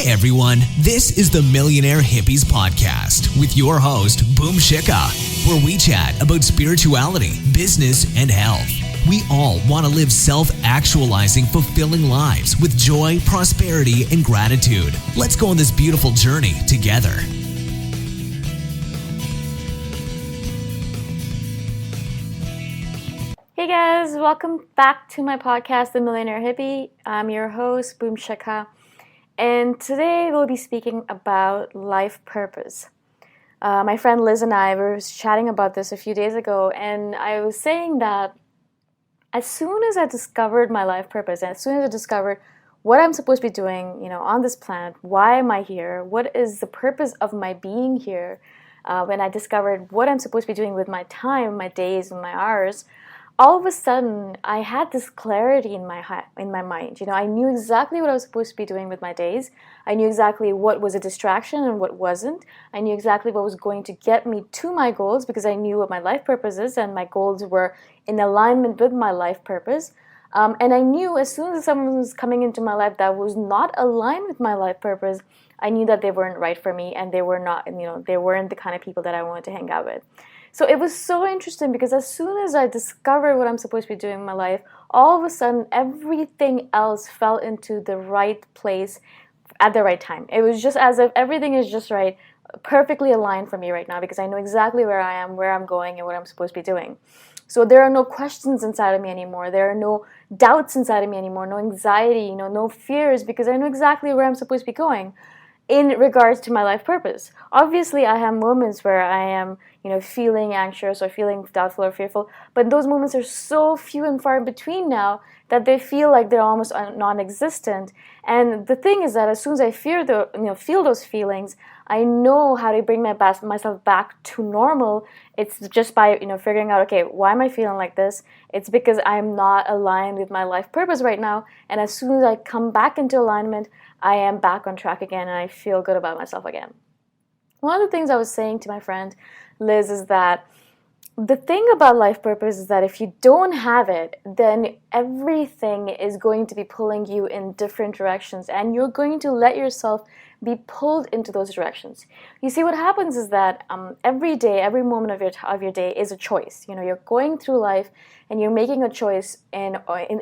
Hey everyone, this is the Millionaire Hippies podcast with your host, Boom Shikha, where we chat about spirituality, business, and health. We all want to live self-actualizing, fulfilling lives with joy, prosperity, and gratitude. Let's go on this beautiful journey together. Hey guys, welcome back to my podcast, The Millionaire Hippie. I'm your host, Boom Shikha. And today we'll be speaking about life purpose. My friend Liz and I were chatting about this a few days ago, and I was saying that as soon as I discovered my life purpose, and as soon as I discovered what I'm supposed to be doing, on this planet, why am I here, what is the purpose of my being here, when I discovered what I'm supposed to be doing with my time, my days, and my hours, all of a sudden, I had this clarity in my mind. I knew exactly what I was supposed to be doing with my days. I knew exactly what was a distraction and what wasn't. I knew exactly what was going to get me to my goals because I knew what my life purpose is, and my goals were in alignment with my life purpose. And I knew as soon as someone was coming into my life that was not aligned with my life purpose, I knew that they weren't right for me, and they were not, they weren't the kind of people that I wanted to hang out with. So it was so interesting because as soon as I discovered what I'm supposed to be doing in my life, all of a sudden everything else fell into the right place at the right time. It was just as if everything is just right, perfectly aligned for me right now because I know exactly where I am, where I'm going, and what I'm supposed to be doing. So there are no questions inside of me anymore. There are no doubts inside of me anymore, no anxiety, no fears because I know exactly where I'm supposed to be going in regards to my life purpose. Obviously, I have moments where I am, feeling anxious or feeling doubtful or fearful, but those moments are so few and far in between now that they feel like they're almost non-existent. And the thing is that as soon as I feel those feelings, I know how to bring myself back to normal. It's just by figuring out, okay, why am I feeling like this? It's because I'm not aligned with my life purpose right now. And as soon as I come back into alignment, I am back on track again, and I feel good about myself again. One of the things I was saying to my friend Liz is that the thing about life purpose is that if you don't have it, then everything is going to be pulling you in different directions, and you're going to let yourself be pulled into those directions. You see, what happens is that every day, every moment of your day is a choice. You're going through life and you're making a choice in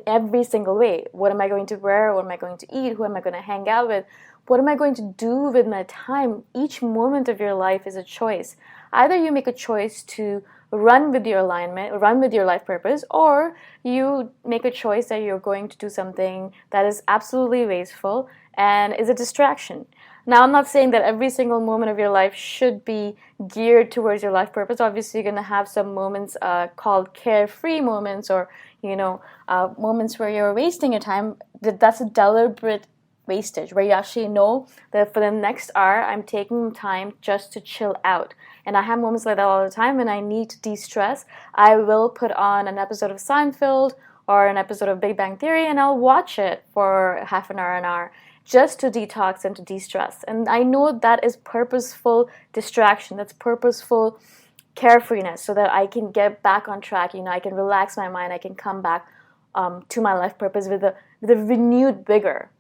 every single way. What am I going to wear? What am I going to eat? Who am I going to hang out with? What am I going to do with my time? Each moment of your life is a choice. Either you make a choice to run with your alignment, run with your life purpose, or you make a choice that you're going to do something that is absolutely wasteful and is a distraction. Now, I'm not saying that every single moment of your life should be geared towards your life purpose. Obviously, you're going to have some moments called carefree moments, or moments where you're wasting your time. That's a deliberate wastage, where you actually know that for the next hour, I'm taking time just to chill out. And I have moments like that all the time. When I need to de-stress, I will put on an episode of Seinfeld or an episode of Big Bang Theory, and I'll watch it for half an hour, just to detox and to de-stress. And I know that is purposeful distraction. That's purposeful carefreeness, so that I can get back on track. I can relax my mind. I can come back to my life purpose with a renewed vigor.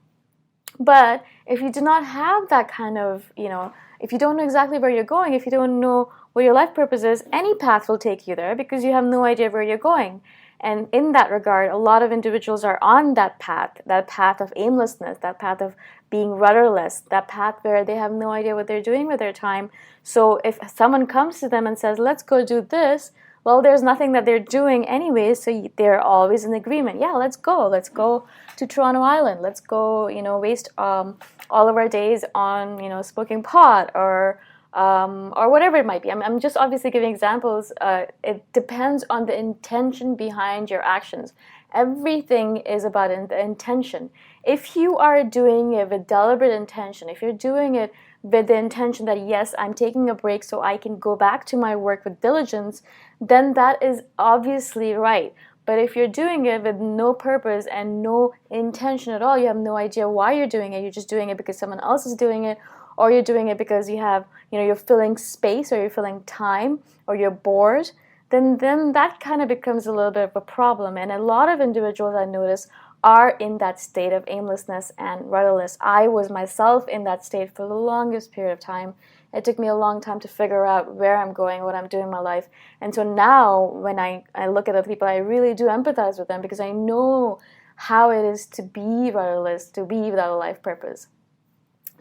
But if you do not have that kind of, if you don't know exactly where you're going, if you don't know what your life purpose is, any path will take you there because you have no idea where you're going. And in that regard, a lot of individuals are on that path of aimlessness, that path of being rudderless, that path where they have no idea what they're doing with their time. So if someone comes to them and says, let's go do this, well, there's nothing that they're doing anyway, so they're always in agreement. Yeah, let's go to Toronto Island. Let's go, waste all of our days on, smoking pot or whatever it might be. I'm just obviously giving examples. It depends on the intention behind your actions. Everything is about the intention. If you are doing it with deliberate intention, if you're doing it with the intention that, yes, I'm taking a break so I can go back to my work with diligence, then that is obviously right. But if you're doing it with no purpose and no intention at all, you have no idea why you're doing it, you're just doing it because someone else is doing it, or you're doing it because you have, you're filling space, or you're filling time, or you're bored, then that kind of becomes a little bit of a problem. And a lot of individuals, I notice, are in that state of aimlessness and rudderless. I was myself in that state for the longest period of time. It took me a long time to figure out where I'm going, what I'm doing in my life. And so now when I look at other people, I really do empathize with them because I know how it is to be rudderless, to be without a life purpose.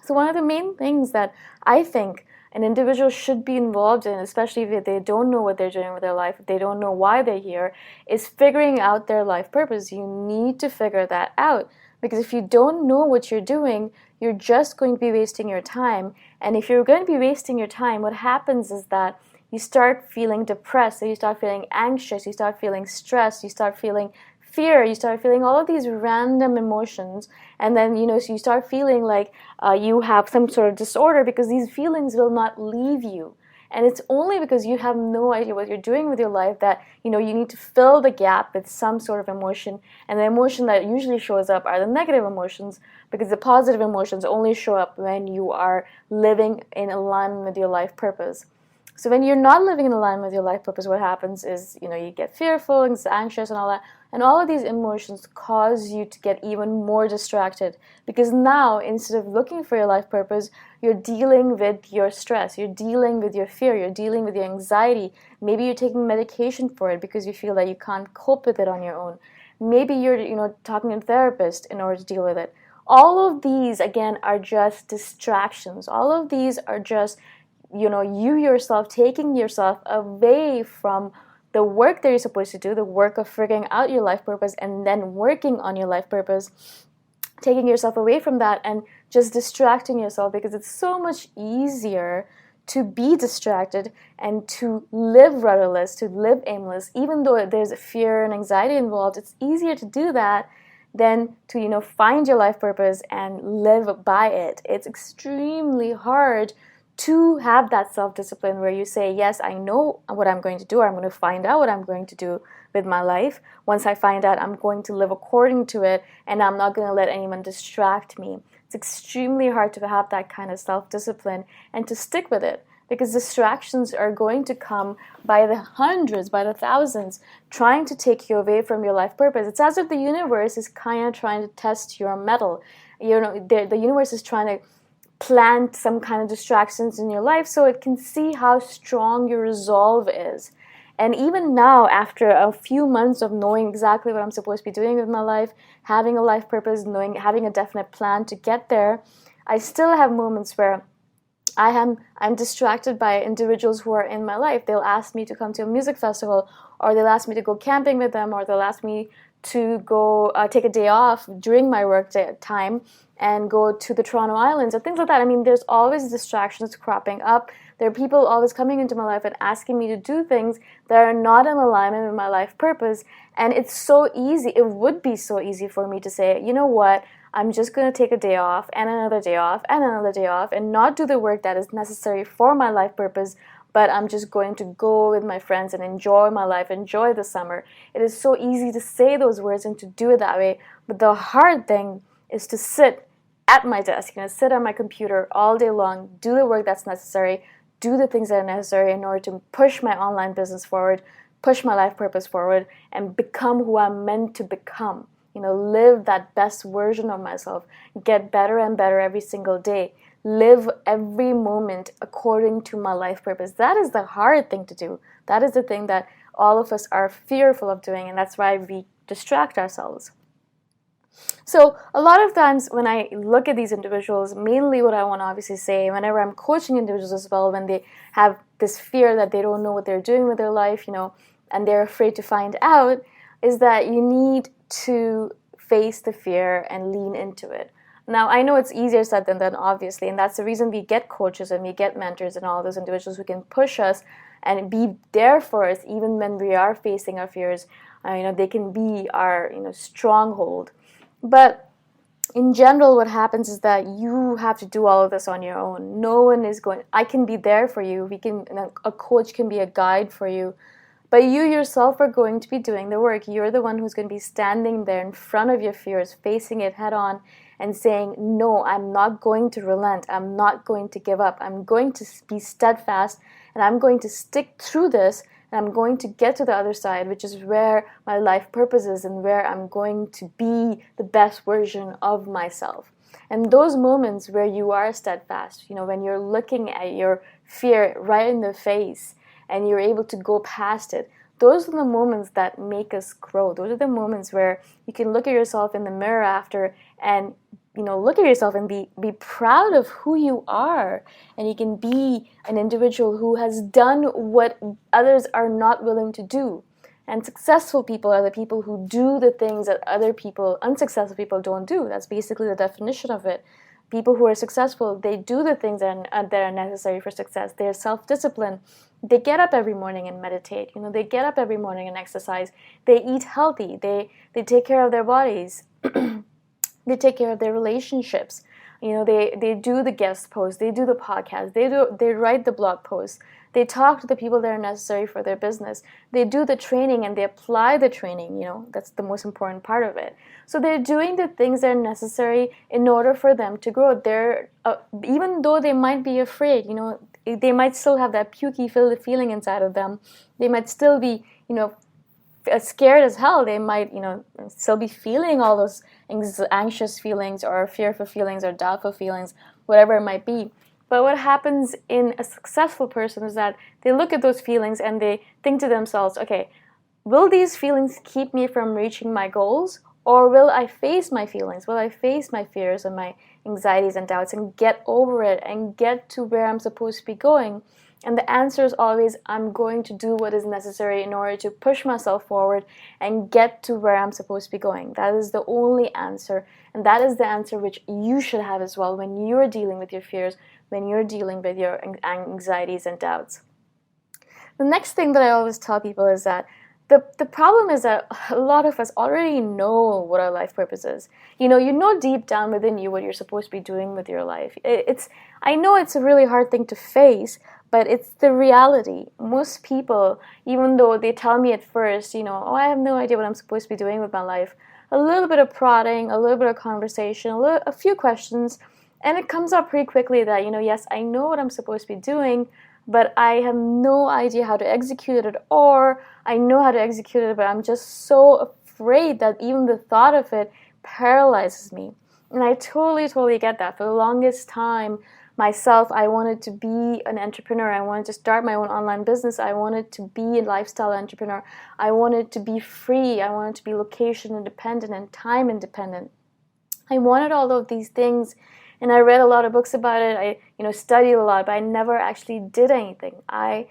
So one of the main things that I think an individual should be involved in, especially if they don't know what they're doing with their life, if they don't know why they're here, is figuring out their life purpose. You need to figure that out, because if you don't know what you're doing, you're just going to be wasting your time. And if you're going to be wasting your time, what happens is that you start feeling depressed, so you start feeling anxious, you start feeling stressed, you start feeling fear, you start feeling all of these random emotions, and then so you start feeling like you have some sort of disorder, because these feelings will not leave you. And it's only because you have no idea what you're doing with your life that you need to fill the gap with some sort of emotion. And the emotion that usually shows up are the negative emotions, because the positive emotions only show up when you are living in alignment with your life purpose. So when you're not living in alignment with your life purpose, what happens is, you get fearful and anxious and all that. And all of these emotions cause you to get even more distracted, because now, instead of looking for your life purpose, you're dealing with your stress, you're dealing with your fear, you're dealing with your anxiety. Maybe you're taking medication for it because you feel that you can't cope with it on your own. Maybe you're talking to a therapist in order to deal with it. All of these, again, are just distractions. All of these are just you yourself taking yourself away from the work that you're supposed to do, the work of figuring out your life purpose and then working on your life purpose, taking yourself away from that and just distracting yourself, because it's so much easier to be distracted and to live rudderless, to live aimless. Even though there's fear and anxiety involved, it's easier to do that than to find your life purpose and live by it. It's extremely hard to have that self-discipline where you say, yes, I know what I'm going to do. I'm going to find out what I'm going to do with my life. Once I find out, I'm going to live according to it, and I'm not going to let anyone distract me. It's extremely hard to have that kind of self-discipline and to stick with it, because distractions are going to come by the hundreds, by the thousands, trying to take you away from your life purpose. It's as if the universe is kind of trying to test your mettle. The universe is trying to plant some kind of distractions in your life so it can see how strong your resolve is. And even now, after a few months of knowing exactly what I'm supposed to be doing with my life, having a life purpose, having a definite plan to get there, I still have moments where I'm distracted by individuals who are in my life. They'll ask me to come to a music festival, or they'll ask me to go camping with them, or they'll ask me to go take a day off during my work time and go to the Toronto Islands or things like that. I mean, there's always distractions cropping up. There are people always coming into my life and asking me to do things that are not in alignment with my life purpose. And it's so easy. It would be so easy for me to say, you know what, I'm just going to take a day off and another day off and another day off and not do the work that is necessary for my life purpose, but I'm just going to go with my friends and enjoy my life, enjoy the summer. It is so easy to say those words and to do it that way. But the hard thing is to sit at my desk, sit on my computer all day long, do the work that's necessary, do the things that are necessary in order to push my online business forward, push my life purpose forward, and become who I'm meant to become. Live that best version of myself, get better and better every single day, live every moment according to my life purpose. That is the hard thing to do. That is the thing that all of us are fearful of doing, and that's why we distract ourselves. So a lot of times when I look at these individuals, mainly what I want to obviously say, whenever I'm coaching individuals as well, when they have this fear that they don't know what they're doing with their life, and they're afraid to find out, is that you need to face the fear and lean into it. Now, I know it's easier said than done, obviously, and that's the reason we get coaches and we get mentors and all those individuals who can push us and be there for us even when we are facing our fears. They can be our stronghold. But in general, what happens is that you have to do all of this on your own. No one is going. I can be there for you. A coach can be a guide for you. But you yourself are going to be doing the work. You're the one who's going to be standing there in front of your fears, facing it head on and saying, no, I'm not going to relent. I'm not going to give up. I'm going to be steadfast and I'm going to stick through this and I'm going to get to the other side, which is where my life purpose is and where I'm going to be the best version of myself. And those moments where you are steadfast, when you're looking at your fear right in the face and you're able to go past it, those are the moments that make us grow. Those are the moments where you can look at yourself in the mirror after and look at yourself and be proud of who you are, and you can be an individual who has done what others are not willing to do. And successful people are the people who do the things that unsuccessful people don't do. That's basically the definition of it. People who are successful, they do the things that are necessary for success. They're self-disciplined. They get up every morning and meditate. They get up every morning and exercise. They eat healthy. They take care of their bodies. They take care of their relationships. They do the guest posts. They do the podcast. They write the blog posts. They talk to the people that are necessary for their business. They do the training and they apply the training. That's the most important part of it. So they're doing the things that are necessary in order for them to grow. Even though they might be afraid, they might still have that pukey feeling inside of them. They might still be, scared as hell. They might, still be feeling all those anxious feelings or fearful feelings or doubtful feelings, whatever it might be. But what happens in a successful person is that they look at those feelings and they think to themselves, okay, will these feelings keep me from reaching my goals? Or will I face my feelings? Will I face my fears and my anxieties and doubts and get over it and get to where I'm supposed to be going? And the answer is always, I'm going to do what is necessary in order to push myself forward and get to where I'm supposed to be going. That is the only answer. And that is the answer which you should have as well when you're dealing with your fears, when you're dealing with your anxieties and doubts. The next thing that I always tell people is that the problem is that a lot of us already know what our life purpose is. You know deep down within you what you're supposed to be doing with your life. I know it's a really hard thing to face, but it's the reality. Most people, even though they tell me at first, I have no idea what I'm supposed to be doing with my life, a little bit of prodding, a little bit of conversation, a few questions, and it comes up pretty quickly that, yes, I know what I'm supposed to be doing, but I have no idea how to execute it, or I know how to execute it, but I'm just so afraid that even the thought of it paralyzes me. And I totally get that. For the longest time, myself, I wanted to be an entrepreneur. I wanted to start my own online business. I wanted to be a lifestyle entrepreneur. I wanted to be free. I wanted to be location independent and time independent. I wanted all of these things, and I read a lot of books about it. I studied a lot, but I never actually did anything. I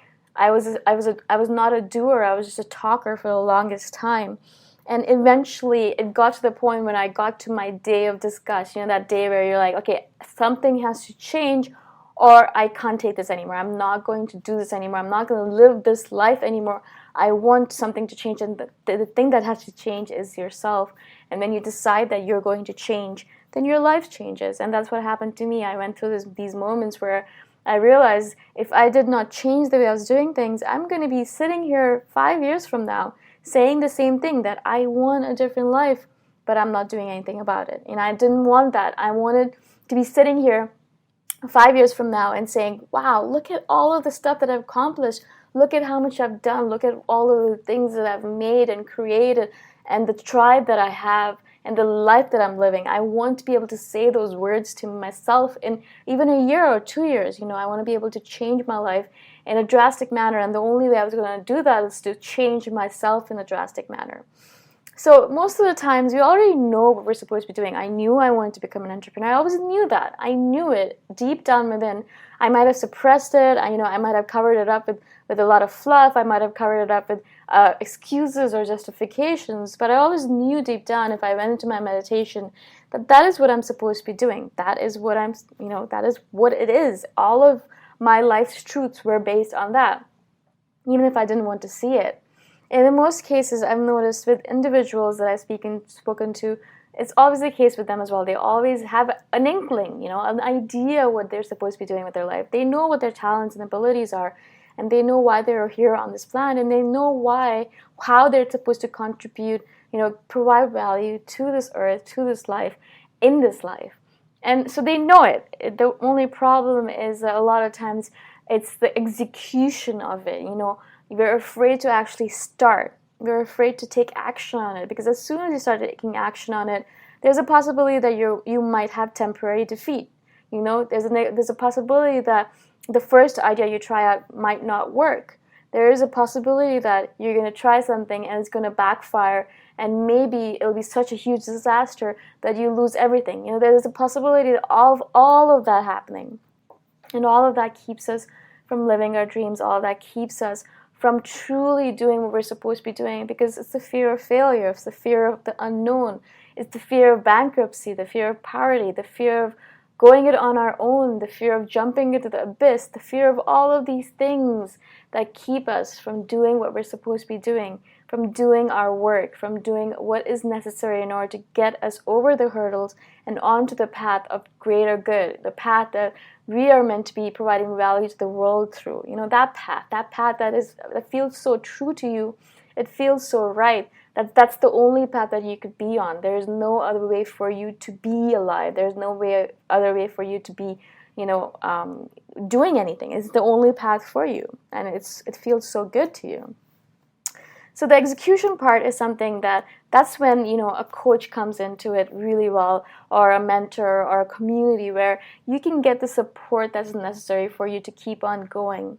was not a doer. I was just a talker for the longest time. And eventually it got to the point when I got to my day of disgust, that day where you're like, okay, something has to change or I can't take this anymore. I'm not going to do this anymore. I'm not going to live this life anymore. I want something to change. And the thing that has to change is yourself. And when you decide that you're going to change, then your life changes. And that's what happened to me. I went through these moments where I realized if I did not change the way I was doing things, I'm going to be sitting here 5 years from now saying the same thing, that I want a different life, but I'm not doing anything about it. And I didn't want that. I wanted to be sitting here 5 years from now and saying, wow, look at all of the stuff that I've accomplished. Look at how much I've done. Look at all of the things that I've made and created and the tribe that I have and the life that I'm living. I want to be able to say those words to myself in even a year or 2 years. I want to be able to change my life in a drastic manner, and the only way I was going to do that is to change myself in a drastic manner. So most of the times, we already know what we're supposed to be doing. I knew I wanted to become an entrepreneur. I always knew that. I knew it deep down within. I might have suppressed it. I might have covered it up with a lot of fluff. I might have covered it up with excuses or justifications. But I always knew deep down, if I went into my meditation, that is what I'm supposed to be doing. That is what that is what it is. All of my life's truths were based on that, even if I didn't want to see it. And in most cases, I've noticed with individuals that I've spoken to, it's always the case with them as well. They always have an inkling, an idea what they're supposed to be doing with their life. They know what their talents and abilities are, and they know why they're here on this planet, and they know how they're supposed to contribute, provide value to this earth, to this life, in this life. And so they know it. The only problem is that a lot of times it's the execution of it. We're afraid to actually start. We're afraid to take action on it, because as soon as you start taking action on it, there's a possibility that you might have temporary defeat. There's a possibility that the first idea you try out might not work. There is a possibility that you're going to try something and it's going to backfire, and maybe it'll be such a huge disaster that you lose everything. There's a possibility of all of that happening. And all of that keeps us from living our dreams. All of that keeps us from truly doing what we're supposed to be doing, because it's the fear of failure, it's the fear of the unknown, it's the fear of bankruptcy, the fear of poverty, the fear of going it on our own, the fear of jumping into the abyss, the fear of all of these things that keep us from doing what we're supposed to be doing, from doing our work, from doing what is necessary in order to get us over the hurdles and onto the path of greater good, the path that we are meant to be providing value to the world through. That path that feels so true to you, it feels so right. That's the only path that you could be on. There's no other way for you to be alive. There's no other way for you to be, doing anything. It's the only path for you, and it feels so good to you. So the execution part is something that's when a coach comes into it really well, or a mentor, or a community where you can get the support that's necessary for you to keep on going.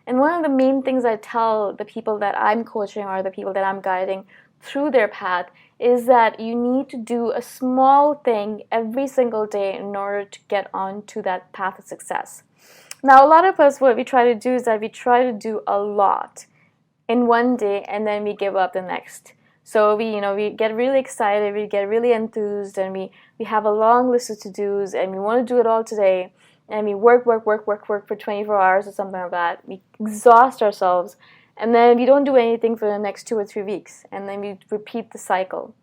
And one of the main things I tell the people that I'm coaching, or the people that I'm guiding through their path, is that you need to do a small thing every single day in order to get onto that path of success. Now, a lot of us, what we try to do is that we try to do a lot in one day, and then we give up the next. So we get really excited, we get really enthused, and we have a long list of to-dos, and we want to do it all today, and we work for 24 hours or something like that. We exhaust ourselves, and then we don't do anything for the next 2 or 3 weeks, and then we repeat the cycle.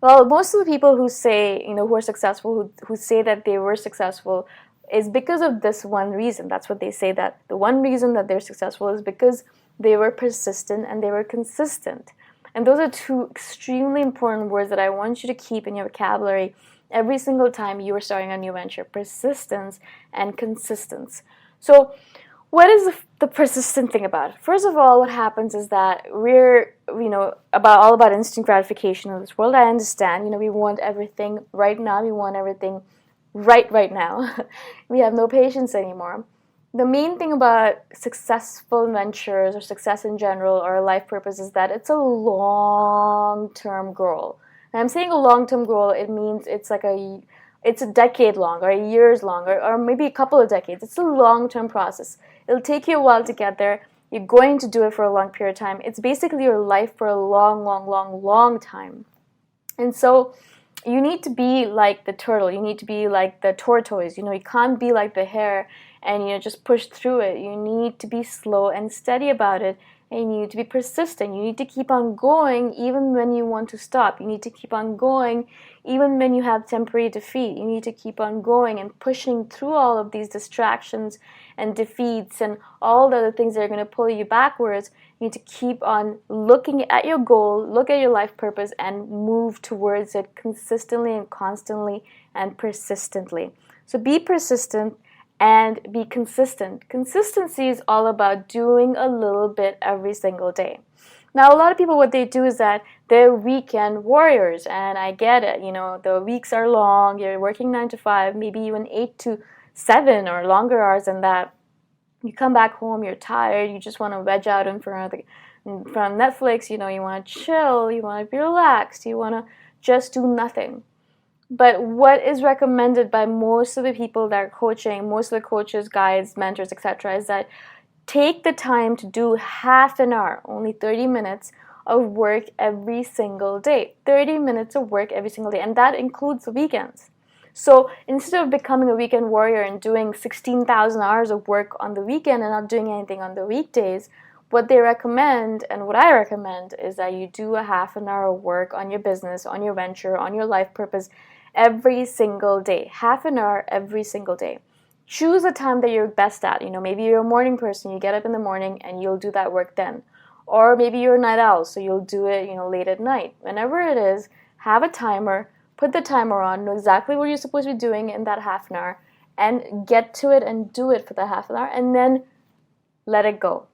Well, most of the people who say, who are successful, who say that they were successful, is because of this one reason. That's what they say, that the one reason that they're successful is because they were persistent and they were consistent. And those are two extremely important words that I want you to keep in your vocabulary every single time you are starting a new venture: persistence and consistence. So what is the persistent thing about it? First of all, what happens is that we're, all about instant gratification in this world. I understand, we want everything right now. We want everything right now. We have no patience anymore. The main thing about successful ventures, or success in general, or life purpose, is that it's a long-term goal. And I'm saying a long-term goal, it means it's a decade long, or a years long, or maybe a couple of decades. It's a long-term process. It'll take you a while to get there. You're going to do it for a long period of time. It's basically your life for a long time. And so you need to be like the turtle. You need to be like the tortoise. You can't be like the hare and just push through it. You need to be slow and steady about it, and you need to be persistent. You need to keep on going even when you want to stop. You need to keep on going even when you have temporary defeat. You need to keep on going and pushing through all of these distractions and defeats and all the other things that are going to pull you backwards. You need to keep on looking at your goal, look at your life purpose, and move towards it consistently and constantly and persistently. So be persistent and be consistent. Consistency is all about doing a little bit every single day. Now, a lot of people, what they do is that they're weekend warriors, and I get it. The weeks are long. You're working 9 to 5, maybe even 8 to 7 or longer hours than that. You come back home, you're tired, you just want to veg out in front of Netflix. You want to chill, you want to be relaxed, you want to just do nothing. But what is recommended by most of the people that are coaching, most of the coaches, guides, mentors, etc., is that take the time to do half an hour, only 30 minutes of work every single day. 30 minutes of work every single day, and that includes the weekends. So instead of becoming a weekend warrior and doing 16,000 hours of work on the weekend and not doing anything on the weekdays, what they recommend and what I recommend is that you do a half an hour of work on your business, on your venture, on your life purpose every single day. Half an hour every single day. Choose a time that you're best at. Maybe you're a morning person, you get up in the morning and you'll do that work then. Or maybe you're a night owl, so you'll do it, late at night. Whenever it is, have a timer, put the timer on, know exactly what you're supposed to be doing in that half an hour, and get to it and do it for the half an hour, and then let it go.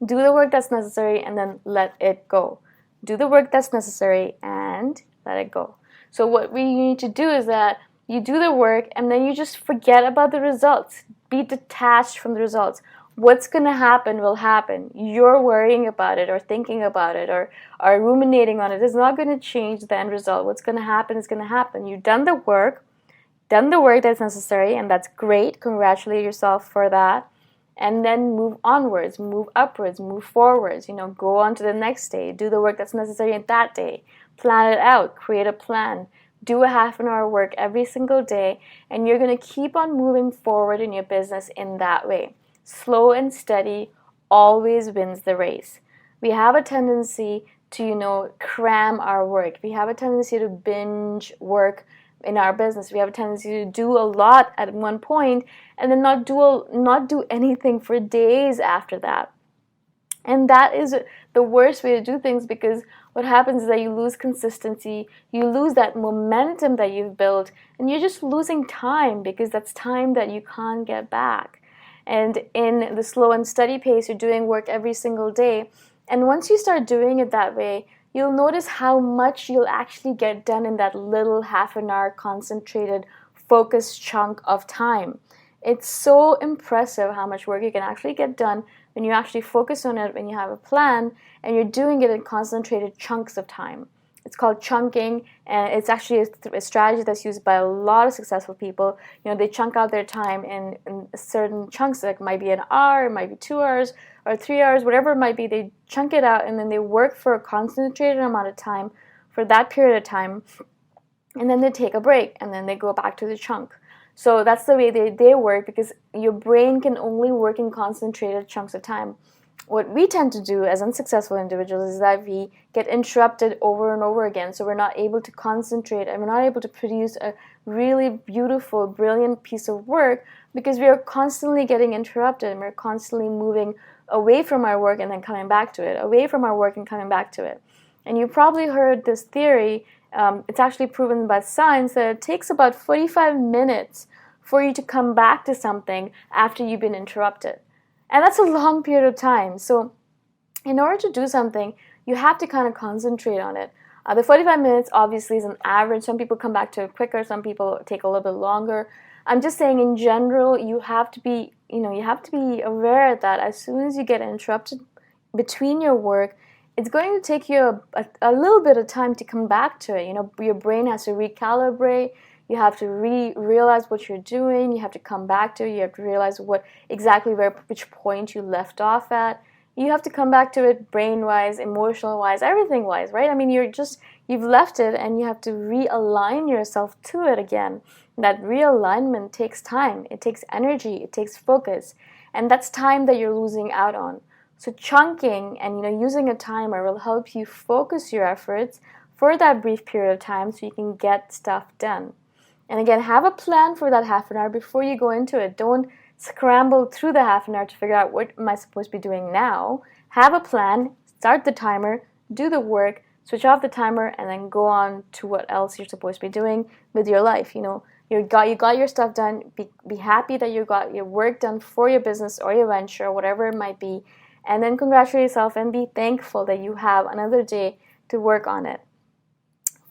Do the work that's necessary and then let it go. Do the work that's necessary and let it go. So what we need to do is that you do the work and then you just forget about the results. Be detached from the results. What's going to happen will happen. You're worrying about it or thinking about it or ruminating on it is not going to change the end result. What's going to happen is going to happen. You've done the work that's necessary, and that's great. Congratulate yourself for that. And then move onwards, move upwards, move forwards. Go on to the next day. Do the work that's necessary in that day. Plan it out. Create a plan. Do a half an hour work every single day, and you're going to keep on moving forward in your business in that way. Slow and steady always wins the race. We have a tendency to, cram our work. We have a tendency to binge work in our business. We have a tendency to do a lot at one point and then not do anything for days after that. And that is the worst way to do things, because what happens is that you lose consistency, you lose that momentum that you've built, and you're just losing time, because that's time that you can't get back. And in the slow and steady pace, you're doing work every single day. And once you start doing it that way, you'll notice how much you'll actually get done in that little half an hour concentrated, focused chunk of time. It's so impressive how much work you can actually get done when you actually focus on it, when you have a plan, and you're doing it in concentrated chunks of time. It's called chunking, and it's actually a strategy that's used by a lot of successful people. They chunk out their time in certain chunks, like it might be an hour, it might be 2 hours, or 3 hours, whatever it might be. They chunk it out, and then they work for a concentrated amount of time for that period of time, and then they take a break, and then they go back to the chunk. So that's the way they work, because your brain can only work in concentrated chunks of time. What we tend to do as unsuccessful individuals is that we get interrupted over and over again, so we're not able to concentrate and we're not able to produce a really beautiful, brilliant piece of work, because we are constantly getting interrupted and we're constantly moving away from our work and then coming back to it, away from our work and coming back to it. And you probably heard this theory, it's actually proven by science, that it takes about 45 minutes for you to come back to something after you've been interrupted. And that's a long period of time. So in order to do something, you have to kind of concentrate on it. The 45 minutes obviously is an average. Some people come back to it quicker. Some people take a little bit longer. I'm just saying in general, you have to be aware that as soon as you get interrupted between your work, it's going to take you a little bit of time to come back to it. Your brain has to recalibrate. You have to realize what you're doing. You have to come back to it. You have to realize which point you left off at. You have to come back to it brain-wise, emotional-wise, everything-wise, right? I mean, you've left it and you have to realign yourself to it again. That realignment takes time. It takes energy. It takes focus. And that's time that you're losing out on. So chunking and using a timer will help you focus your efforts for that brief period of time so you can get stuff done. And again, have a plan for that half an hour before you go into it. Don't scramble through the half an hour to figure out what am I supposed to be doing now. Have a plan, start the timer, do the work, switch off the timer, and then go on to what else you're supposed to be doing with your life. You got your stuff done. Be happy that you got your work done for your business or your venture, whatever it might be. And then congratulate yourself and be thankful that you have another day to work on it.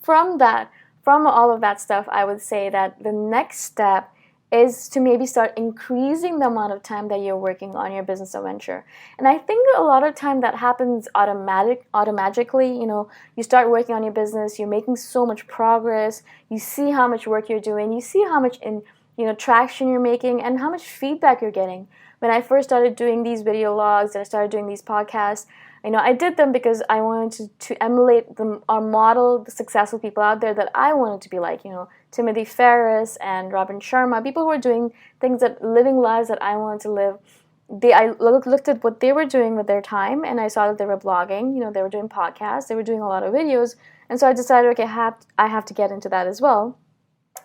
From all of that stuff, I would say that the next step is to maybe start increasing the amount of time that you're working on your business or venture. And I think a lot of time that happens automatically. You start working on your business, you're making so much progress, you see how much work you're doing, you see how much traction you're making and how much feedback you're getting. When I first started doing these video logs and I started doing these podcasts, I did them because I wanted to emulate or model the successful people out there that I wanted to be like, Timothy Ferriss and Robin Sharma, people who are doing things living lives that I wanted to live. I looked at what they were doing with their time, and I saw that they were blogging, they were doing podcasts, they were doing a lot of videos, and so I decided, okay, I have to get into that as well.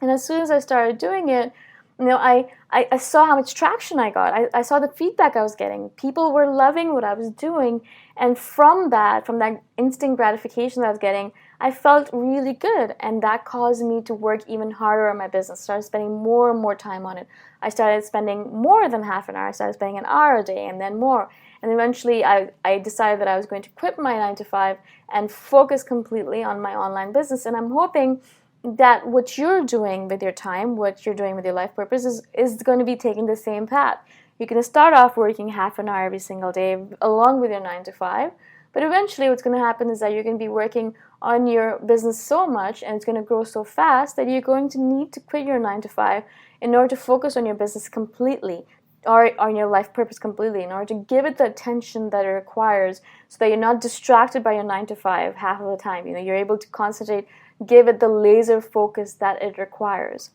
And as soon as I started doing it, I saw how much traction I got. I saw the feedback I was getting. People were loving what I was doing. And from that instant gratification that I was getting, I felt really good. And that caused me to work even harder on my business. Started spending more and more time on it. I started spending more than half an hour. I started spending an hour a day and then more. And eventually I decided that I was going to quit my 9 to 5 and focus completely on my online business. And I'm hoping that what you're doing with your time, what you're doing with your life purpose is going to be taking the same path. You're going to start off working half an hour every single day along with your 9 to 5, but eventually what's going to happen is that you're going to be working on your business so much and it's going to grow so fast that you're going to need to quit your 9 to 5 in order to focus on your business completely or on your life purpose completely, in order to give it the attention that it requires so that you're not distracted by your 9 to 5 half of the time. You're able to concentrate, give it the laser focus that it requires.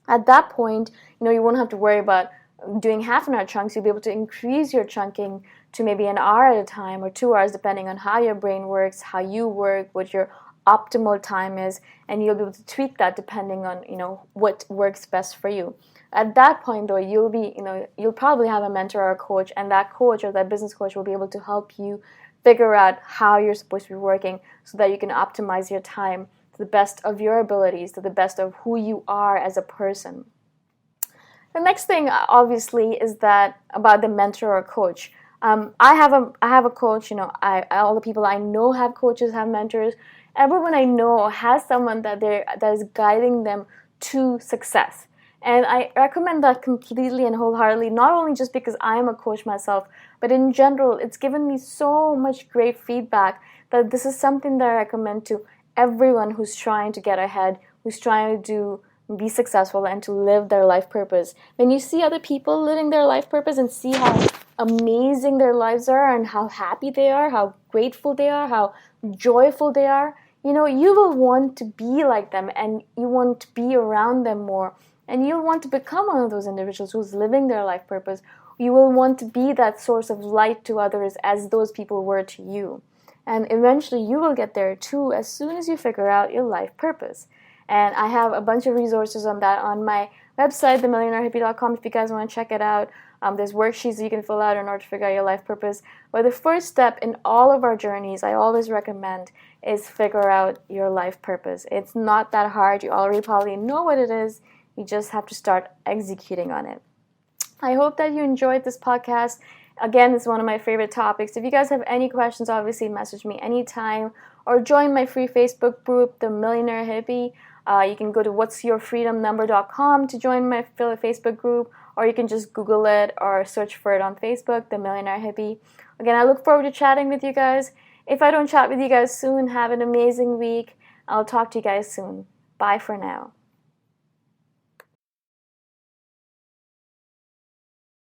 At that point, you won't have to worry about doing half an hour chunks. You'll be able to increase your chunking to maybe an hour at a time or 2 hours, depending on how your brain works, how you work, what your optimal time is, and you'll be able to tweak that depending on what works best for you. At that point, though, you'll probably have a mentor or a coach, and that coach or that business coach will be able to help you figure out how you're supposed to be working so that you can optimize your time to the best of your abilities, to the best of who you are as a person. The next thing, obviously, is that about the mentor or coach. I have a coach. All the people I know have coaches, have mentors. Everyone I know has someone that is guiding them to success. And I recommend that completely and wholeheartedly, not only just because I am a coach myself, but in general, it's given me so much great feedback that this is something that I recommend to everyone who's trying to get ahead, who's trying to be successful and to live their life purpose. When you see other people living their life purpose and see how amazing their lives are and how happy they are, how grateful they are, how joyful they are, you will want to be like them and you want to be around them more. And you'll want to become one of those individuals who's living their life purpose. You will want to be that source of light to others as those people were to you. And eventually you will get there too as soon as you figure out your life purpose. And I have a bunch of resources on that on my website, themillionairehippie.com, if you guys want to check it out. There's worksheets you can fill out in order to figure out your life purpose. But the first step in all of our journeys, I always recommend, is figure out your life purpose. It's not that hard. You already probably know what it is. You just have to start executing on it. I hope that you enjoyed this podcast. Again, it's one of my favorite topics. If you guys have any questions, obviously message me anytime or join my free Facebook group, The Millionaire Hippie. You can go to whatsyourfreedomnumber.com to join my Facebook group, or you can just Google it or search for it on Facebook, The Millionaire Hippie. Again, I look forward to chatting with you guys. If I don't chat with you guys soon, have an amazing week. I'll talk to you guys soon. Bye for now.